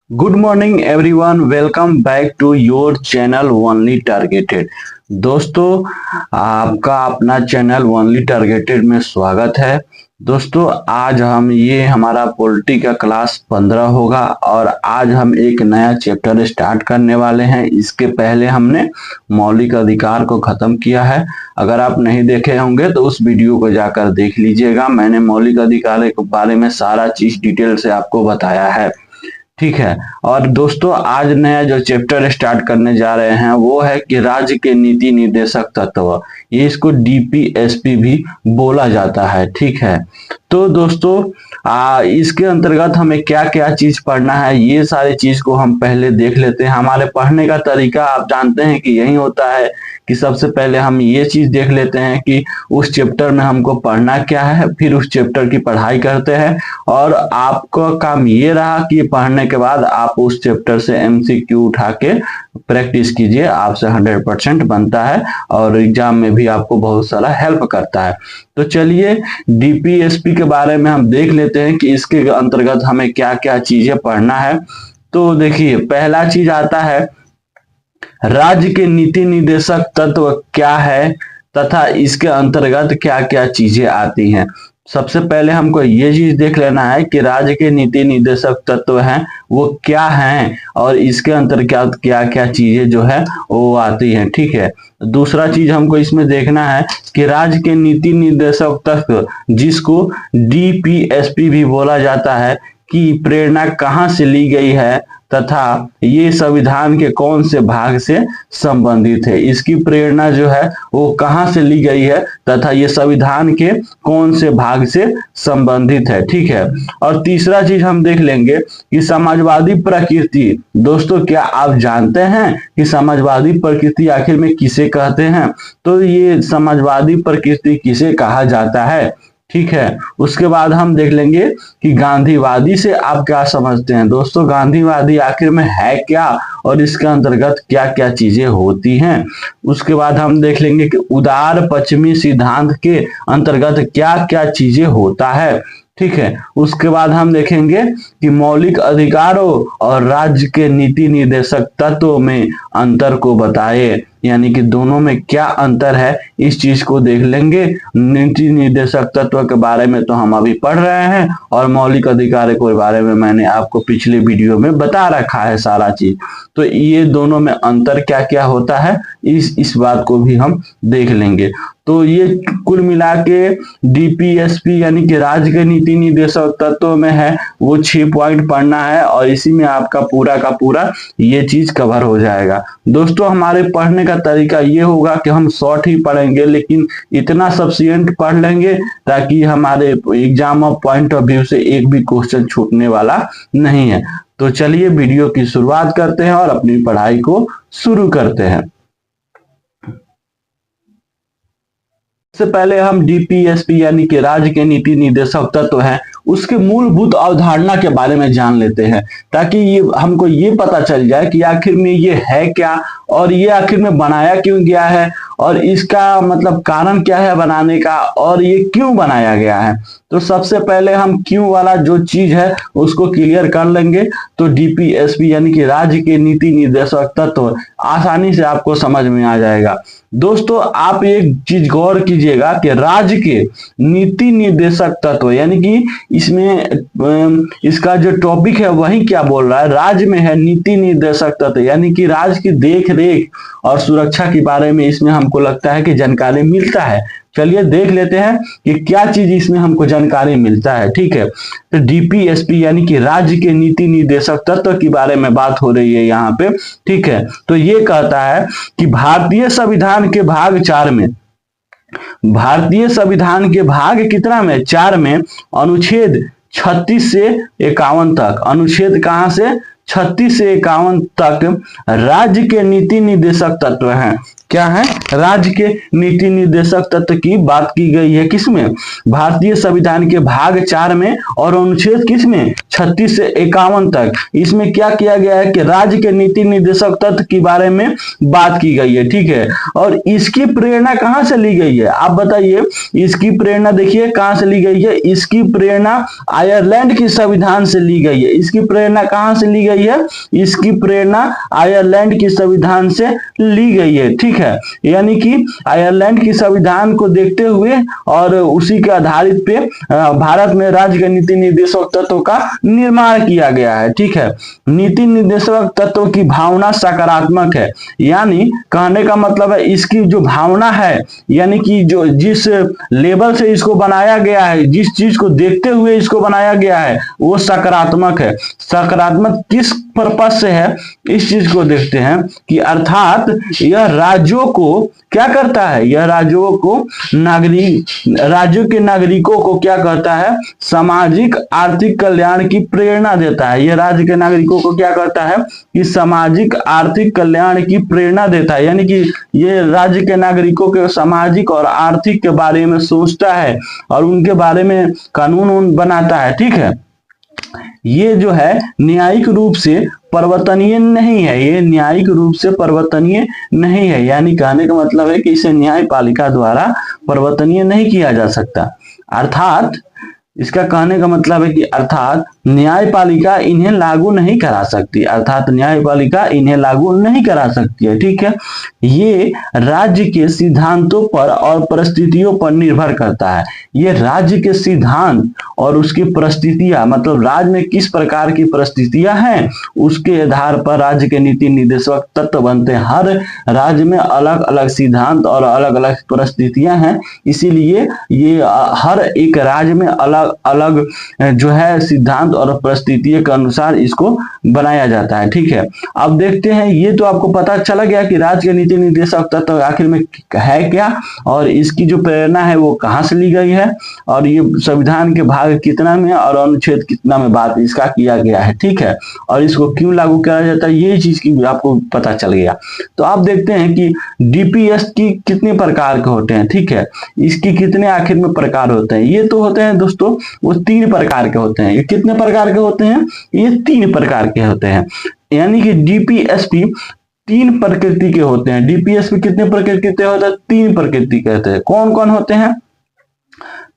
Good morning everyone, welcome back to your channel only targeted. दोस्तों, आपका अपना channel only targeted में स्वागत है। दोस्तों, आज हमारा पॉलिटी का क्लास 15 होगा और आज हम एक नया चैप्टर स्टार्ट करने वाले हैं। इसके पहले हमने मौलिक अधिकार को खत्म किया है। अगर आप नहीं देखे होंगे तो उस वीडियो को जाकर देख लीजिएगा। मैंने मौलिक अधिकार के बारे में सारा चीज डिटेल से आपको बताया है, ठीक है। और दोस्तों, आज नया जो चैप्टर स्टार्ट करने जा रहे हैं वो है कि राज्य के नीति निर्देशक तत्व। ये इसको डीपीएसपी भी बोला जाता है, ठीक है। तो दोस्तों, इसके अंतर्गत हमें क्या क्या चीज पढ़ना है, ये सारी चीज को हम पहले देख लेते हैं। हमारे पढ़ने का तरीका आप जानते हैं कि यही होता है कि सबसे पहले हम ये चीज देख लेते हैं कि उस चैप्टर में हमको पढ़ना क्या है, फिर उस चैप्टर की पढ़ाई करते हैं। और आपका काम ये रहा कि पढ़ने के बाद आप उस चैप्टर से एमसीक्यू उठा के प्रैक्टिस कीजिए। आपसे 100% बनता है और एग्जाम में भी आपको बहुत सारा हेल्प करता है। तो चलिए, डीपीएसपी के बारे में हम देख लेते हैं कि इसके अंतर्गत हमें क्या क्या चीजें पढ़ना है। तो देखिए, पहला चीज आता है राज्य के नीति निर्देशक तत्व क्या है तथा इसके अंतर्गत क्या क्या चीजें आती हैं। सबसे पहले हमको ये चीज देख लेना है कि राज्य के नीति निर्देशक तत्व हैं वो क्या हैं और इसके अंतर्गत क्या क्या चीजें जो है वो आती हैं, ठीक है। दूसरा चीज हमको इसमें देखना है कि राज्य के नीति निर्देशक तत्व, जिसको डीपीएसपी भी बोला जाता है, की प्रेरणा कहाँ से ली गई है तथा ये संविधान के कौन से भाग से संबंधित है। इसकी प्रेरणा जो है वो कहाँ से ली गई है तथा ये संविधान के कौन से भाग से संबंधित है, ठीक है। और तीसरा चीज हम देख लेंगे कि समाजवादी प्रकृति। दोस्तों, क्या आप जानते हैं कि समाजवादी प्रकृति आखिर में किसे कहते हैं? तो ये समाजवादी प्रकृति किसे कहा जाता है, ठीक है। उसके बाद हम देख लेंगे कि गांधीवादी से आप क्या समझते हैं। दोस्तों, गांधीवादी आखिर में है क्या और इसके अंतर्गत क्या क्या चीजें होती हैं। उसके बाद हम देख लेंगे कि उदार पश्चिमी सिद्धांत के अंतर्गत क्या क्या चीजें होता है, ठीक है। उसके बाद हम देखेंगे कि मौलिक अधिकारों और राज्य के नीति निर्देशक तत्वों में अंतर को बताए, यानी कि दोनों में क्या अंतर है, इस चीज को देख लेंगे। नीति निर्देशक तत्व के बारे में तो हम अभी पढ़ रहे हैं और मौलिक अधिकार के बारे में मैंने आपको पिछले वीडियो में बता रखा है सारा चीज। तो ये दोनों में अंतर क्या क्या होता है, इस बात को भी हम देख लेंगे। तो ये कुल मिला के डीपीएसपी यानी कि राज्य के नीति निर्देशक तत्व में है वो 6 पॉइंट पढ़ना है और इसी में आपका पूरा का पूरा ये चीज कवर हो जाएगा। दोस्तों, हमारे पढ़ने का तरीका ये होगा कि हम शॉर्ट ही पढ़ेंगे, लेकिन इतना सफिशिएंट पढ़ लेंगे ताकि हमारे exam of point of view से एक भी क्वेश्चन छूटने वाला नहीं है। तो चलिए वीडियो की शुरुआत करते हैं और अपनी पढ़ाई को शुरू करते हैं। सबसे पहले हम डीपीएसपी यानी कि राज्य के नीति निर्देशक तत्व हैं उसके मूलभूत अवधारणा के बारे में जान लेते हैं, ताकि ये हमको ये पता चल जाए कि आखिर में ये है क्या और ये आखिर में बनाया क्यों गया है और इसका मतलब कारण क्या है बनाने का और ये क्यों बनाया गया है। तो सबसे पहले हम क्यों वाला जो चीज है उसको क्लियर कर लेंगे तो डीपीएसपी यानी कि राज्य के नीति निर्देशक तत्व आसानी से आपको समझ में आ जाएगा। दोस्तों, आप एक चीज गौर कीजिएगा कि राज्य के नीति निर्देशक तत्व यानी कि इसमें इसका जो टॉपिक है वही क्या बोल रहा है, राज्य में है नीति निर्देशक तत्व यानी कि राज्य की देख रेख और सुरक्षा के बारे में इसमें हमको लगता है कि जानकारी मिलता है। चलिए देख लेते हैं कि क्या चीज इसमें हमको जानकारी मिलता है, ठीक है। तो डीपीएसपी यानी कि राज्य के नीति निर्देशक तत्व के बारे में बात हो रही है यहाँ पे, ठीक है। तो ये कहता है कि भारतीय संविधान के भाग 4 में, भारतीय संविधान के भाग कितना में 4 में अनुच्छेद 36 से 51 तक, अनुच्छेद कहां से 36 से 51 तक राज्य के नीति निर्देशक तत्व हैं। क्या है, राज्य के नीति निर्देशक तत्व की बात की गई है। किसमें, भारतीय संविधान के भाग 4 में और अनुच्छेद किसमें 36 से 51 तक। इसमें क्या किया गया है कि राज्य के नीति निर्देशक तत्व के बारे में बात की गई है। ठीक है, और इसकी प्रेरणा कहां से ली गई है, आप बताइए। इसकी प्रेरणा देखिए कहां से ली गई है, इसकी प्रेरणा आयरलैंड के संविधान से ली गई है। इसकी प्रेरणा कहां से ली गई है, इसकी प्रेरणा आयरलैंड के संविधान से ली गई है। ठीक है, यानी कि आयरलैंड के संविधान को देखते हुए और उसी के आधारित पे भारत में राज्य के नीति निर्देशक तत्वों का निर्माण किया गया है। ठीक है, नीति निर्देशक तत्वों की भावना सकारात्मक है, यानी कहने का मतलब है इसकी जो भावना है, यानी कि जो जिस लेवल से इसको बनाया गया है, जिस चीज को देखते हुए इसको बनाया गया है वो सकारात्मक है। सकारात्मक किस पर्पज से है, इस चीज को देखते हैं कि अर्थात यह राज्यों को क्या करता है, यह राज्यों के नागरिकों को क्या करता है, सामाजिक आर्थिक कल्याण की प्रेरणा देता है। यह राज्य के नागरिकों को क्या करता है कि सामाजिक आर्थिक कल्याण की प्रेरणा देता है, यानी कि ये राज्य के नागरिकों के सामाजिक और आर्थिक के बारे में सोचता है और उनके बारे में कानून बनाता है। ठीक है, ये जो है न्यायिक रूप से परिवर्तनीय नहीं है, ये न्यायिक रूप से परिवर्तनीय नहीं है, यानी कहने का मतलब है कि इसे न्यायपालिका द्वारा परिवर्तनीय नहीं किया जा सकता। अर्थात इसका कहने का मतलब है कि अर्थात न्यायपालिका इन्हें लागू नहीं करा सकती, अर्थात न्यायपालिका इन्हें लागू नहीं करा सकती है। ठीक है, ये राज्य के सिद्धांतों पर और परिस्थितियों पर निर्भर करता है। ये राज्य के सिद्धांत और उसकी परिस्थितियां, मतलब राज्य में किस प्रकार की परिस्थितियां हैं उसके आधार पर राज्य के नीति निर्देशक तत्व बनते हैं। हर राज्य में अलग अलग सिद्धांत और अलग अलग परिस्थितियां हैं, इसीलिए ये हर एक राज्य में अलग अलग जो है सिद्धांत और परिस्थितियों के अनुसार इसको बनाया जाता है। ठीक है, अब देखते हैं, ये तो आपको पता चला गया कि राज्य के नीति निर्देशक तत्व आखिर में है क्या और इसकी जो प्रेरणा है वो कहां से ली गई है और ये संविधान के भाग कितना में और अनुच्छेद कितना में बात इसका किया गया है। ठीक है, और इसको क्यों लागू किया जाता है ये चीज की आपको पता चल गया। तो आप देखते हैं कि डीपीएस की कितने प्रकार के होते हैं। ठीक है, इसकी कितने आखिर में प्रकार होते हैं, ये तो होते हैं दोस्तों वो 3 प्रकार के होते हैं। ये कितने प्रकार के होते हैं, ये 3 प्रकार के होते हैं, यानी कि डीपीएसपी 3 प्रकृति के होते हैं। डीपीएसपी कितने प्रकृति के होते हैं, 3 प्रकृति के होते हैं। कौन कौन होते हैं,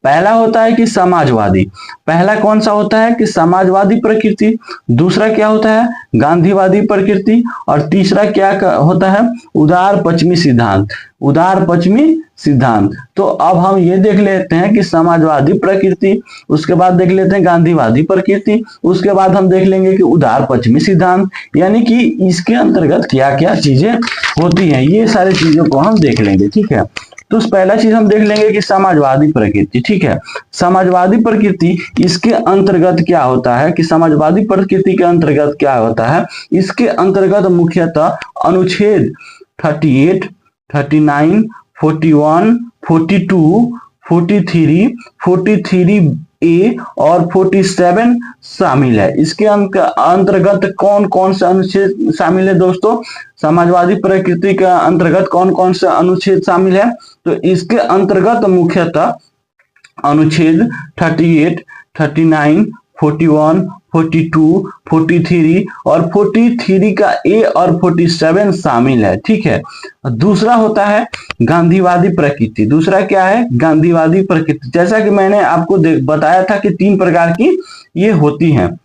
पहला होता है कि समाजवादी, पहला कौन सा होता है कि समाजवादी प्रकृति, दूसरा क्या होता है गांधीवादी प्रकृति और तीसरा क्या होता है उदार पश्चिमी सिद्धांत, उदार पश्चिमी सिद्धांत। तो अब हम ये देख लेते हैं कि समाजवादी प्रकृति, उसके बाद देख लेते हैं गांधीवादी प्रकृति, उसके बाद हम देख लेंगे कि उदार पश्चिमी सिद्धांत, यानी कि इसके अंतर्गत क्या क्या चीजें होती हैं, ये सारी चीजों को हम देख लेंगे। ठीक है, तो पहला चीज हम देख लेंगे कि समाजवादी प्रकृति। ठीक है, समाजवादी प्रकृति इसके अंतर्गत क्या होता है कि समाजवादी प्रकृति के अंतर्गत क्या होता है, इसके अंतर्गत मुख्यतः अनुच्छेद 38, 39, 41, 42, 43, 43A और 47 शामिल है। इसके अंतर्गत कौन कौन से अनुच्छेद शामिल है दोस्तों, समाजवादी प्रकृति के अंतर्गत कौन कौन से अनुच्छेद शामिल है, तो इसके अंतर्गत मुख्यतः अनुच्छेद 38, 39, 41, 42, 43 और 43 का A और 47 शामिल है। ठीक है, दूसरा होता है गांधीवादी प्रकृति। दूसरा क्या है गांधीवादी प्रकृति, जैसा कि मैंने आपको बताया था कि 3 प्रकार की ये होती हैं।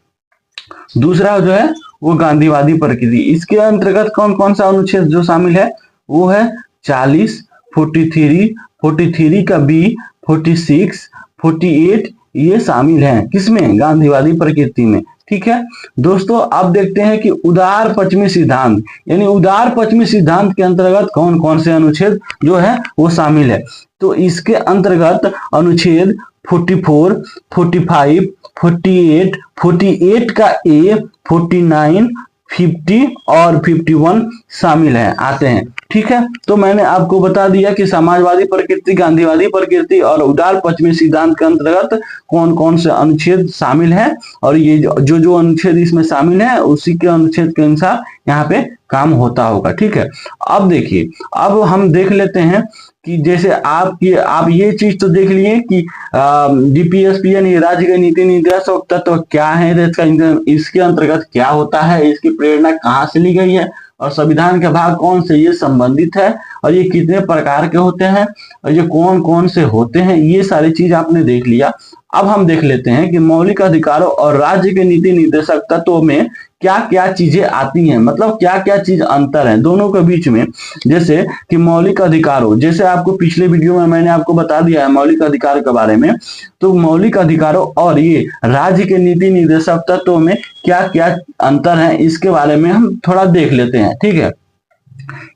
दूसरा जो है वो गांधीवादी प्रकृति, इसके अंतर्गत कौन कौन सा अनुच्छेद जो शामिल है वो है 40, 43, 43 का B, 46, 48 ये शामिल हैं किसमें गांधीवादी प्रकृति में। ठीक है दोस्तों, अब देखते हैं कि उदार पश्चिमी सिद्धांत, यानी उदार पश्चिमी सिद्धांत के अंतर्गत कौन कौन से अनुच्छेद जो है वो शामिल है। तो इसके अंतर्गत अनुच्छेद 44, 45, 48, 48 का A, 49, 50 और 51 शामिल है आते हैं। ठीक है, तो मैंने आपको बता दिया कि समाजवादी प्रकृति, गांधीवादी प्रकृति और उदार पश्चिमी सिद्धांत के अंतर्गत कौन कौन से अनुच्छेद शामिल है और ये जो अनुच्छेद इसमें शामिल है उसी के अनुच्छेद के अनुसार यहाँ पे काम होता होगा। ठीक है, अब देखिए, अब हम देख लेते हैं कि जैसे आप ये चीज तो देख लिए कि डीपीएसपी यानी राज्य के नीति निर्देशक तत्व क्या है, इसके अंतर्गत क्या होता है, इसकी प्रेरणा कहाँ से ली गई है, और संविधान के भाग कौन से ये संबंधित है, और ये कितने प्रकार के होते हैं, और ये कौन कौन से होते हैं, ये सारी चीज आपने देख लिया। अब हम देख लेते हैं कि मौलिक अधिकारों और राज्य के नीति निर्देशक तत्वों में क्या क्या चीजें आती हैं, मतलब क्या क्या चीज अंतर है दोनों के बीच में। जैसे कि मौलिक अधिकारों, जैसे आपको पिछले वीडियो में मैंने आपको बता दिया है मौलिक अधिकार के बारे में, तो मौलिक अधिकारों और ये राज्य के नीति निर्देशक तत्वों में क्या क्या अंतर है, इसके बारे में हम थोड़ा देख लेते हैं। ठीक है,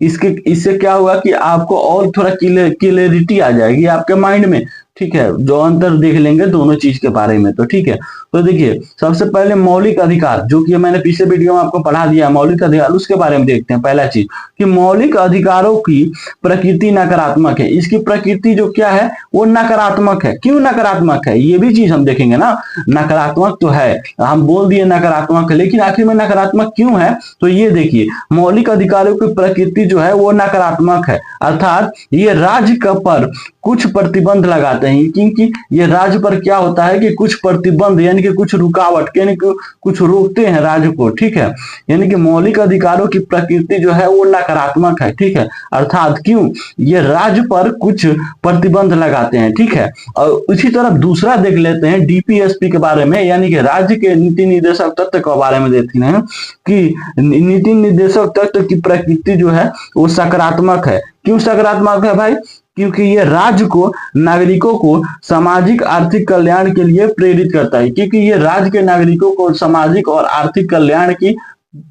इससे क्या होगा कि आपको और थोड़ा क्लियरिटी आ जाएगी आपके माइंड में। ठीक है, जो अंतर देख लेंगे दोनों चीज के बारे में। तो ठीक है, तो देखिए सबसे पहले मौलिक अधिकार, जो कि मैंने पिछले वीडियो में आपको पढ़ा दिया मौलिक अधिकार, उसके बारे में देखते हैं। पहला चीज कि मौलिक अधिकारों की प्रकृति नकारात्मक है। इसकी प्रकृति जो क्या है वो नकारात्मक है। क्यों नकारात्मक है, ये भी चीज हम देखेंगे ना। नकारात्मक तो है, हम बोल दिए नकारात्मक है, लेकिन आखिर में नकारात्मक क्यों है, तो ये देखिए मौलिक अधिकारों की प्रकृति जो है वो नकारात्मक है, अर्थात ये राज्य पर कुछ प्रतिबंध लगाते हैं। क्योंकि ये राज्य पर क्या होता है कि कुछ प्रतिबंध यानी कि कुछ रुकावट यानी कि कुछ रोकते हैं राज्य को। ठीक है, यानी कि मौलिक अधिकारों की प्रकृति जो है वो नकारात्मक है। ठीक है, अर्थात क्यों, ये राज्य पर कुछ प्रतिबंध लगाते हैं। ठीक है, और इसी तरह दूसरा देख लेते हैं डीपीएसपी के बारे में, यानी कि राज्य के नीति निर्देशक तत्व के बारे में देखते हैं कि नीति निर्देशक तत्व की प्रकृति जो है वो सकारात्मक है। क्यों सकारात्मक है भाई, क्योंकि ये राज्य को नागरिकों को सामाजिक आर्थिक कल्याण के लिए प्रेरित करता है। क्योंकि ये राज्य के नागरिकों को सामाजिक और आर्थिक कल्याण की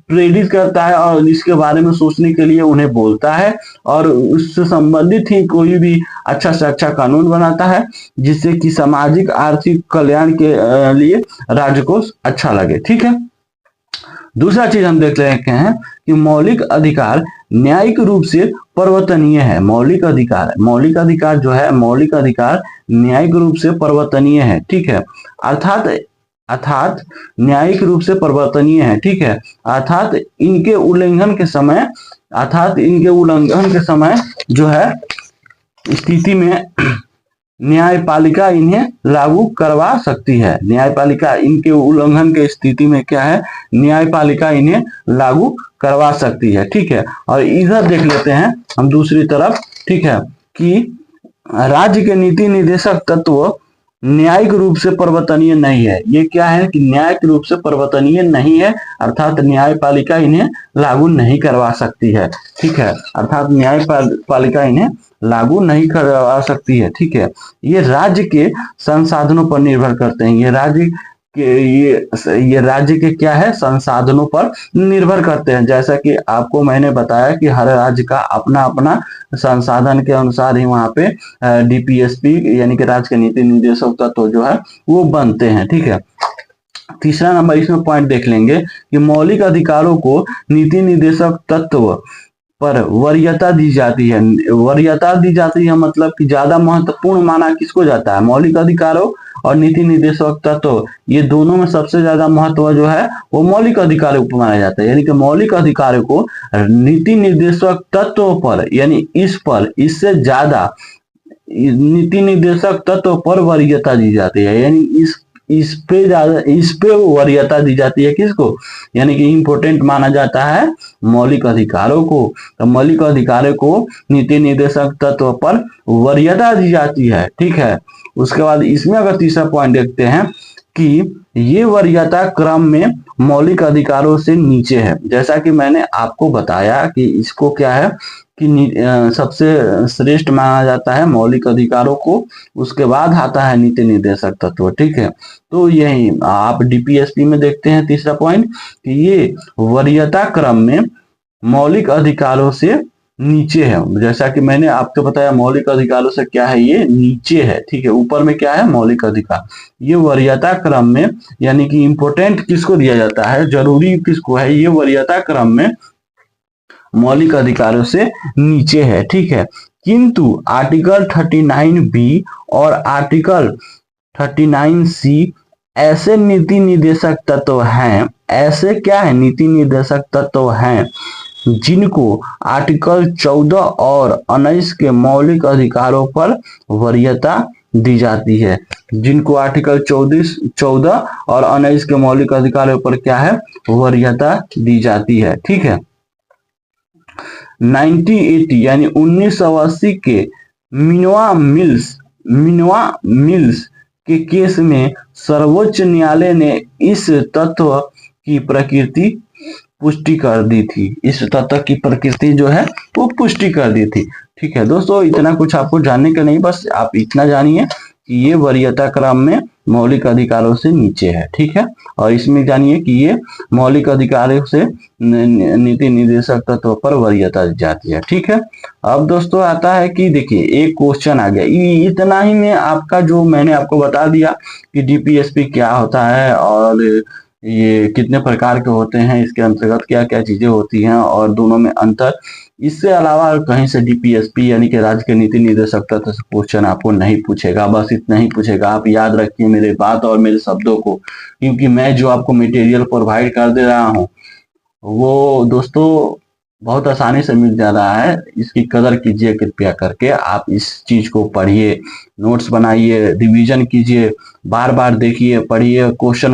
प्रेरित करता है और इसके बारे में सोचने के लिए उन्हें बोलता है, और उससे संबंधित ही कोई भी अच्छा से अच्छा कानून बनाता है जिससे कि सामाजिक आर्थिक कल्याण के लिए राज्य को अच्छा लगे। ठीक है, दूसरा चीज हम देख लेते हैं कि मौलिक अधिकार न्यायिक रूप से परिवर्तनीय है। मौलिक अधिकार जो है, मौलिक अधिकार न्यायिक रूप से परिवर्तनीय है। ठीक है, अर्थात न्यायिक रूप से परिवर्तनीय है। ठीक है, अर्थात इनके उल्लंघन के समय जो है स्थिति में न्यायपालिका इन्हें लागू करवा सकती है। न्यायपालिका इनके उल्लंघन के स्थिति में क्या है, न्यायपालिका इन्हें लागू करवा सकती है। ठीक है, और इधर देख लेते हैं हम दूसरी तरफ। ठीक है, कि राज्य के नीति निर्देशक तत्व न्यायिक रूप से परिवर्तनीय नहीं है। ये क्या है कि न्यायिक रूप से परिवर्तनीय नहीं है, अर्थात न्यायपालिका इन्हें लागू नहीं करवा सकती है। ठीक है, अर्थात न्यायपालिका इन्हें लागू नहीं करवा सकती है। ठीक है, ये राज्य के संसाधनों पर निर्भर करते हैं। ये राज्य के क्या है, संसाधनों पर निर्भर करते हैं। जैसा कि आपको मैंने बताया कि हर राज्य का अपना अपना संसाधन के अनुसार ही वहां पे डीपीएसपी यानी कि राज्य के नीति निर्देशक तत्व जो है वो बनते हैं। ठीक है, तीसरा नंबर इसमें पॉइंट देख लेंगे कि मौलिक अधिकारों को नीति निर्देशक तत्व पर वरीयता दी जाती है। वरीयता दी जाती है मतलब कि ज्यादा महत्वपूर्ण माना किसको जाता है, मौलिक अधिकारों और नीति निर्देशक तत्व, ये दोनों में सबसे ज्यादा महत्व जो है वो मौलिक अधिकारों को माना जाता है। यानी कि मौलिक अधिकारों को नीति निर्देशक तत्व पर यानी इससे ज्यादा नीति निर्देशक तत्व पर वरीयता दी जाती है। यानी इस पे वरीयता दी जाती है किसको, यानी कि इंपोर्टेंट माना जाता है मौलिक अधिकारों को। तो मौलिक अधिकारों को नीति निर्देशक तत्व पर वरीयता दी जाती है। ठीक है, उसके बाद इसमें अगर तीसरा पॉइंट देखते हैं कि ये वरीयता क्रम में मौलिक अधिकारों से नीचे है। जैसा कि मैंने आपको बताया कि इसको क्या है कि सबसे श्रेष्ठ माना जाता है मौलिक अधिकारों को, उसके बाद आता है नीति निर्देशक तत्व। ठीक है, तो यही आप डीपीएसपी में देखते हैं तीसरा पॉइंट कि ये वरीयता क्रम में मौलिक अधिकारों से नीचे है। जैसा कि मैंने आपको बताया मौलिक अधिकारों से क्या है, ये नीचे है। ठीक है, ऊपर में क्या है, मौलिक अधिकार। ये वरीयता क्रम में यानी कि इंपोर्टेंट किसको दिया जाता है, जरूरी किसको है, ये वरीयता क्रम में मौलिक अधिकारों से नीचे है। ठीक है, किंतु आर्टिकल 39B और आर्टिकल 39C ऐसे नीति निर्देशक तत्व हैं, ऐसे क्या है नीति निर्देशक तत्व हैं जिनको आर्टिकल 14 और 19 के मौलिक अधिकारों पर वरीयता दी जाती है। जिनको आर्टिकल 14 और 19 के मौलिक अधिकारों पर क्या है, वरीयता दी जाती है। ठीक है। 1980 यानी 1980 के मिनवा मिल्स के केस में सर्वोच्च न्यायालय ने इस तत्व की प्रकृति पुष्टि कर दी थी। इस तत्व की प्रकृति जो है वो पुष्टि कर दी थी। ठीक है दोस्तों, इतना कुछ आपको जानने का नहीं, बस आप इतना जानिए कि ये वरीयता क्रम में मौलिक अधिकारों से नीचे है। ठीक है, और इसमें जानिए कि ये मौलिक अधिकारों से नीति निर्देशक तत्व पर वरीयता दी जाती है। ठीक है, अब दोस्तों आता है कि देखिए एक क्वेश्चन आ गया, इतना ही में आपका जो मैंने आपको बता दिया कि डीपीएसपी क्या होता है और ये कितने प्रकार के होते हैं, इसके अंतर्गत क्या क्या चीजें होती हैं और दोनों में अंतर। इससे अलावा कहीं से डीपीएसपी यानी कि राज्य के नीति निर्देशक तत्व से क्वेश्चन आपको नहीं पूछेगा, बस इतना ही पूछेगा। आप याद रखिए मेरे बात और मेरे शब्दों को, क्योंकि मैं जो आपको मटेरियल प्रोवाइड कर दे रहा हूँ वो दोस्तों बहुत आसानी से मिल जा रहा है। इसकी कदर कीजिए कृपया करके, आप इस चीज को पढ़िए, नोट्स बनाइए, रिवीजन कीजिए, बार बार देखिए, पढ़िए, क्वेश्चन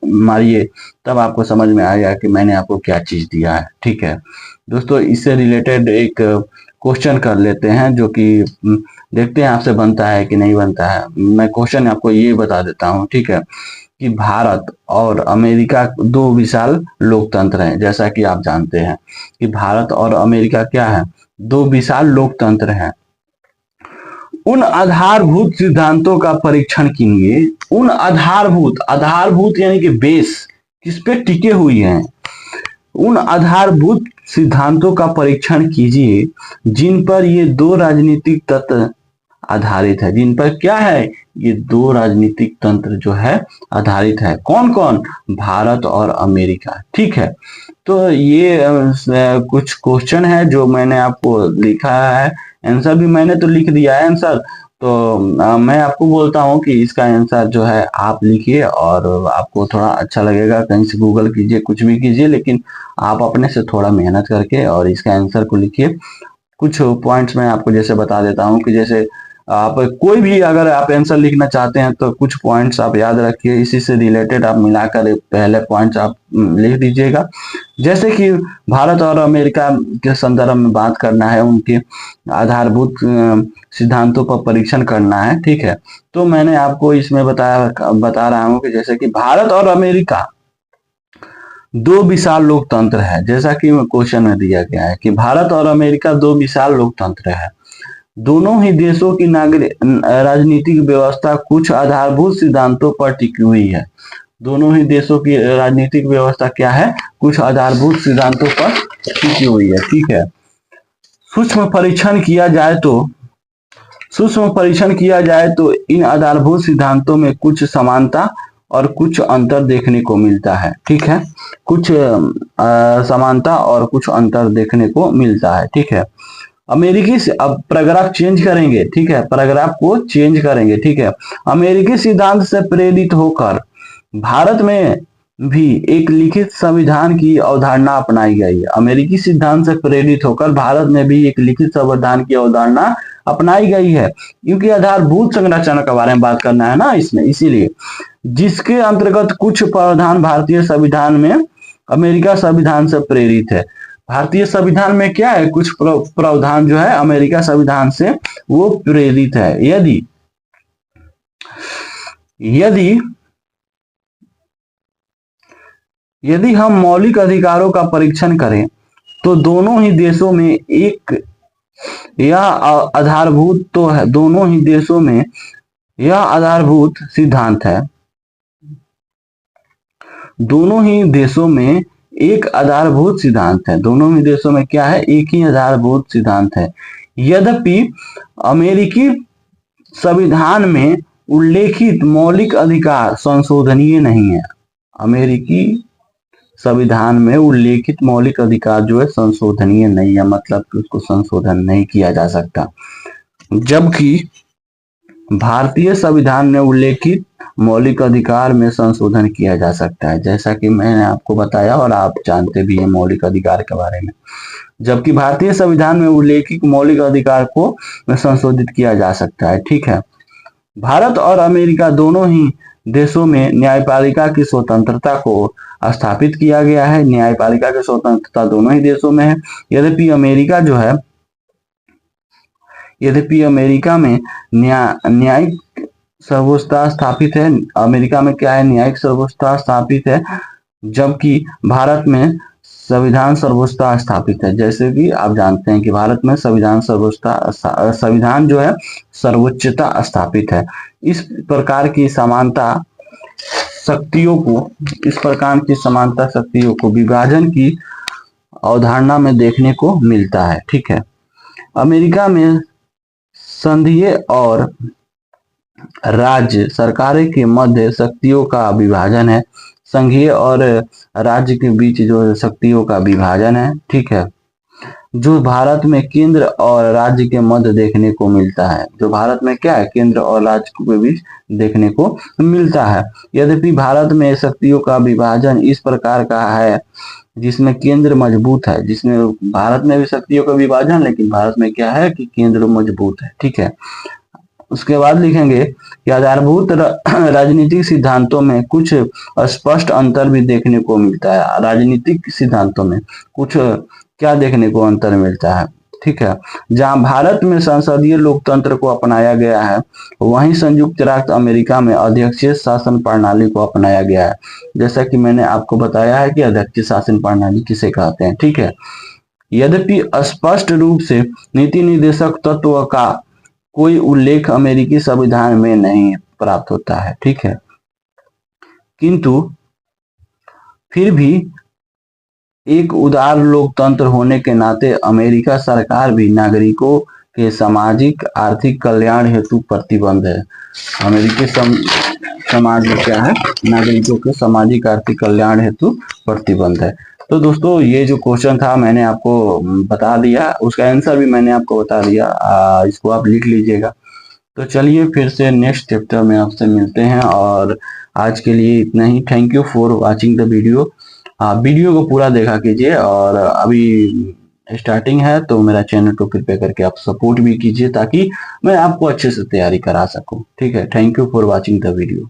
मारिए, तब आपको समझ में आएगा कि मैंने आपको क्या चीज दिया है। ठीक है दोस्तों, इससे रिलेटेड एक क्वेश्चन कर लेते हैं जो कि देखते हैं आपसे बनता है कि नहीं बनता है। मैं क्वेश्चन आपको ये बता देता हूँ। ठीक है, कि भारत और अमेरिका दो विशाल लोकतंत्र हैं। जैसा कि आप जानते हैं कि भारत और अमेरिका क्या है, दो विशाल लोकतंत्र हैं। उन आधारभूत सिद्धांतों का परीक्षण कीजिए। उन आधारभूत यानी कि बेस किस पे टिके हुई हैं, उन आधारभूत सिद्धांतों का परीक्षण कीजिए जिन पर ये दो राजनीतिक तत्व आधारित है। जिन पर क्या है, ये दो राजनीतिक तंत्र जो है आधारित है। कौन कौन, भारत और अमेरिका। ठीक है, तो ये कुछ क्वेश्चन है जो मैंने आपको लिखा है, आंसर भी मैंने तो लिख दिया है आंसर। तो मैं आपको बोलता हूँ कि इसका आंसर जो है आप लिखिए, और आपको थोड़ा अच्छा लगेगा। कहीं से गूगल कीजिए, कुछ भी कीजिए, लेकिन आप अपने से थोड़ा मेहनत करके और इसका आंसर को लिखिए। कुछ पॉइंट्स मैं आपको जैसे बता देता हूँ कि जैसे आप कोई भी अगर आप आंसर लिखना चाहते हैं तो कुछ पॉइंट्स आप याद रखिए, इसी से रिलेटेड आप मिलाकर पहले पॉइंट्स आप लिख दीजिएगा। जैसे कि भारत और अमेरिका के संदर्भ में बात करना है, उनके आधारभूत सिद्धांतों पर परीक्षण करना है। ठीक है, तो मैंने आपको इसमें बता रहा हूँ कि जैसे कि भारत और अमेरिका दो विशाल लोकतंत्र है। जैसा कि क्वेश्चन में दिया गया है कि भारत और अमेरिका दो विशाल लोकतंत्र है। दोनों ही देशों की राजनीतिक व्यवस्था कुछ आधारभूत सिद्धांतों पर टिकी हुई है। दोनों ही देशों की राजनीतिक व्यवस्था क्या है, कुछ आधारभूत सिद्धांतों पर टिकी हुई है। ठीक है, सूक्ष्म परीक्षण किया जाए तो इन आधारभूत सिद्धांतों में कुछ समानता और कुछ अंतर देखने को मिलता है। ठीक है, कुछ समानता और कुछ अंतर देखने को मिलता है। ठीक है, अमेरिकी से अब पैराग्राफ चेंज करेंगे। ठीक है, पैराग्राफ को चेंज करेंगे। ठीक है, अमेरिकी सिद्धांत से प्रेरित होकर भारत में भी एक लिखित संविधान की अवधारणा अपनाई गई है। अमेरिकी सिद्धांत से प्रेरित होकर भारत में भी एक लिखित संविधान की अवधारणा अपनाई गई है, क्योंकि आधारभूत संरचना के बारे में बात करना है ना इसमें, इसीलिए जिसके अंतर्गत कुछ प्रावधान भारतीय संविधान में अमेरिका संविधान से प्रेरित है। भारतीय संविधान में क्या है, कुछ प्रावधान जो है अमेरिका संविधान से वो प्रेरित है। यदि हम मौलिक अधिकारों का परीक्षण करें तो दोनों ही देशों में एक यह आधारभूत तो है, दोनों ही देशों में यह आधारभूत सिद्धांत है। दोनों ही देशों में एक आधारभूत सिद्धांत है। दोनों ही देशों में क्या है, एक ही आधारभूत सिद्धांत है। यद्यपि अमेरिकी संविधान में उल्लेखित मौलिक अधिकार संशोधनीय नहीं है। अमेरिकी संविधान में उल्लेखित मौलिक अधिकार जो है संशोधनीय नहीं है, मतलब कि उसको संशोधन नहीं किया जा सकता। जबकि भारतीय संविधान में उल्लेखित मौलिक अधिकार में संशोधन किया जा सकता है, जैसा कि मैंने आपको बताया और आप जानते भी हैं मौलिक अधिकार के बारे में। जबकि भारतीय संविधान में उल्लेखित मौलिक अधिकार को संशोधित किया जा सकता है। ठीक है। भारत और अमेरिका दोनों ही देशों में न्यायपालिका की स्वतंत्रता को स्थापित किया गया है। न्यायपालिका की स्वतंत्रता दोनों ही देशों में है। यद्यपि अमेरिका में न्यायिक सर्वोच्चता स्थापित है। अमेरिका में क्या है? न्यायिक सर्वोच्चता स्थापित है, जबकि भारत में संविधान सर्वोच्चता स्थापित है। जैसे कि आप जानते हैं कि भारत में संविधान जो है सर्वोच्चता स्थापित है। इस प्रकार की समानता शक्तियों को विभाजन की अवधारणा में देखने को मिलता है। ठीक है। अमेरिका में संघीय और राज्य सरकारें के मध्य शक्तियों का विभाजन है। संघीय और राज्य के बीच जो शक्तियों का विभाजन है, ठीक है, जो भारत में केंद्र और राज्य के मध्य देखने को मिलता है। जो भारत में क्या है? केंद्र और राज्य के बीच देखने को मिलता है। यद्यपि भारत में शक्तियों का विभाजन इस प्रकार का है जिसमें केंद्र मजबूत है। जिसमें भारत में भी शक्तियों का विभाजन, लेकिन भारत में क्या है कि केंद्र मजबूत है। ठीक है। उसके बाद लिखेंगे कि आधारभूत राजनीतिक सिद्धांतों में कुछ स्पष्ट अंतर भी देखने को मिलता है। राजनीतिक सिद्धांतों में कुछ क्या देखने को अंतर मिलता है? ठीक है। जहां भारत में संसदीय लोकतंत्र को अपनाया गया है, वहीं संयुक्त राष्ट्र अमेरिका में अध्यक्षीय शासन प्रणाली को अपनाया गया है। जैसा कि मैंने आपको बताया है कि अध्यक्षीय शासन प्रणाली किसे कहते हैं। ठीक है। यद्यपि स्पष्ट रूप से नीति निर्देशक तत्व का कोई उल्लेख अमेरिकी संविधान में नहीं प्राप्त होता है। ठीक है। किंतु फिर भी एक उदार लोकतंत्र होने के नाते अमेरिका सरकार भी नागरिकों के सामाजिक आर्थिक कल्याण हेतु प्रतिबद्ध है। अमेरिकी समाज में क्या है? नागरिकों के सामाजिक आर्थिक कल्याण हेतु प्रतिबद्ध है। तो दोस्तों, ये जो क्वेश्चन था मैंने आपको बता दिया, उसका आंसर भी मैंने आपको बता दिया। इसको आप लिख लीजिएगा। तो चलिए फिर से नेक्स्ट चैप्टर में आपसे मिलते हैं, और आज के लिए इतना ही। Thank you for watching the video. Video को पूरा देखा कीजिए, और अभी स्टार्टिंग है तो मेरा चैनल को कृपया करके आप सपोर्ट भी कीजिए, ताकि मैं आपको अच्छे से तैयारी करा सकूं। ठीक है। Thank you for watching the video.